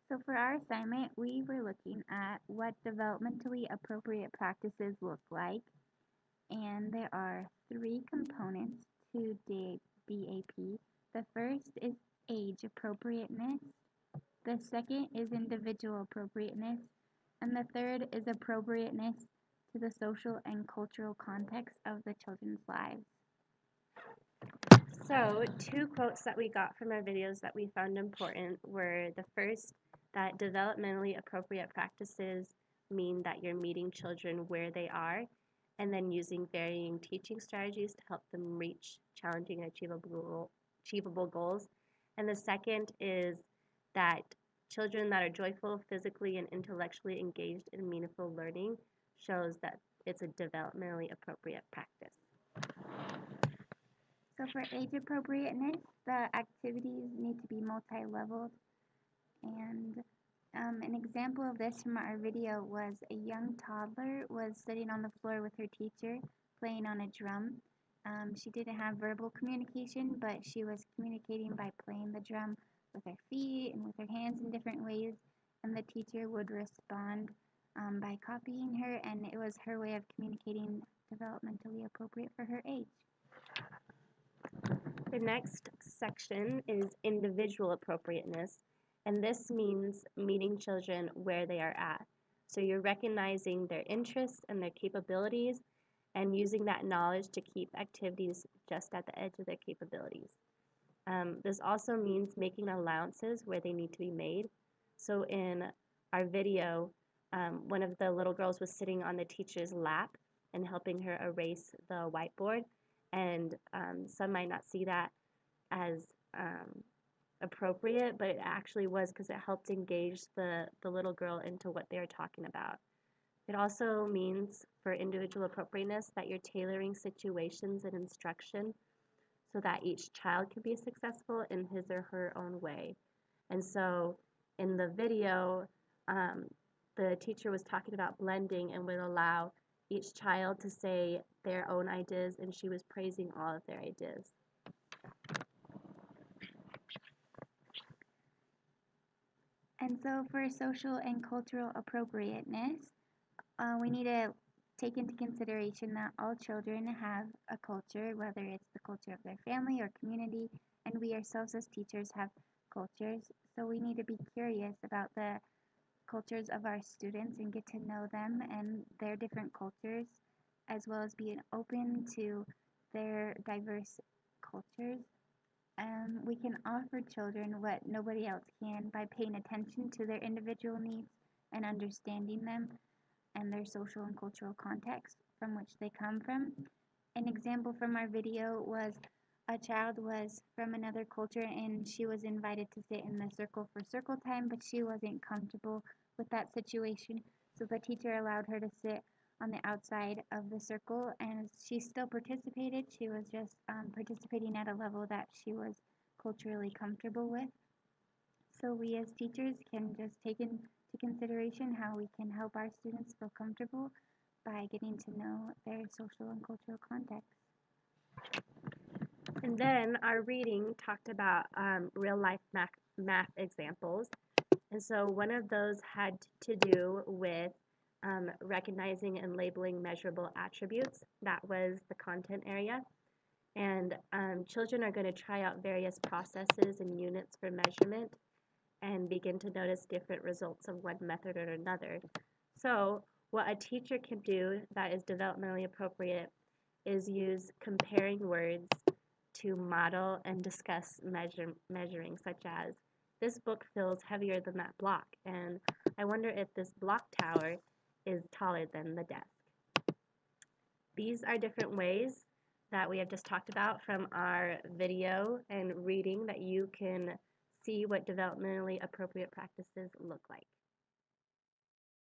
So for our assignment, we were looking at what developmentally appropriate practices look like, and there are three components to DAP. The first is age appropriateness, the second is individual appropriateness, and the third is appropriateness to the social and cultural context of the children's lives. So, two quotes that we got from our videos that we found important were the first, that developmentally appropriate practices mean that you're meeting children where they are and then using varying teaching strategies to help them reach challenging and achievable goals. And the second is that children that are joyful, physically, and intellectually engaged in meaningful learning shows that it's a developmentally appropriate practice. So for age appropriateness, the activities need to be multi-leveled, and an example of this from our video was a young toddler was sitting on the floor with her teacher playing on a drum. She didn't have verbal communication, but she was communicating by playing the drum with her feet and with her hands in different ways, and the teacher would respond by copying her, and it was her way of communicating developmentally appropriate for her age. The next section is individual appropriateness, and this means meeting children where they are at. So you're recognizing their interests and their capabilities and using that knowledge to keep activities just at the edge of their capabilities. This also means making allowances where they need to be made. So in our video, one of the little girls was sitting on the teacher's lap and helping her erase the whiteboard. And some might not see that as appropriate, but it actually was because it helped engage the little girl into what they were talking about. It also means for individual appropriateness that you're tailoring situations and instruction so that each child can be successful in his or her own way. And so in the video, the teacher was talking about blending and would allow each child to say their own ideas, and she was praising all of their ideas. And so for social and cultural appropriateness, we need to take into consideration that all children have a culture, whether it's the culture of their family or community, and we ourselves as teachers have cultures. So we need to be curious about the cultures of our students and get to know them and their different cultures, as well as being open to their diverse cultures. We can offer children what nobody else can by paying attention to their individual needs and understanding them and their social and cultural context from which they come from. An example from our video was a child was from another culture and she was invited to sit in the circle for circle time, but she wasn't comfortable with that situation. So the teacher allowed her to sit on the outside of the circle, and she still participated. She was just participating at a level that she was culturally comfortable with. So we as teachers can just take into consideration how we can help our students feel comfortable by getting to know their social and cultural context. And then our reading talked about real life math examples. And so one of those had to do with recognizing and labeling measurable attributes. That was the content area. And children are going to try out various processes and units for measurement and begin to notice different results of one method or another. So what a teacher can do that is developmentally appropriate is use comparing words to model and discuss measuring, such as, this book feels heavier than that block, and I wonder if this block tower is taller than the desk. These are different ways that we have just talked about from our video and reading that you can see what developmentally appropriate practices look like.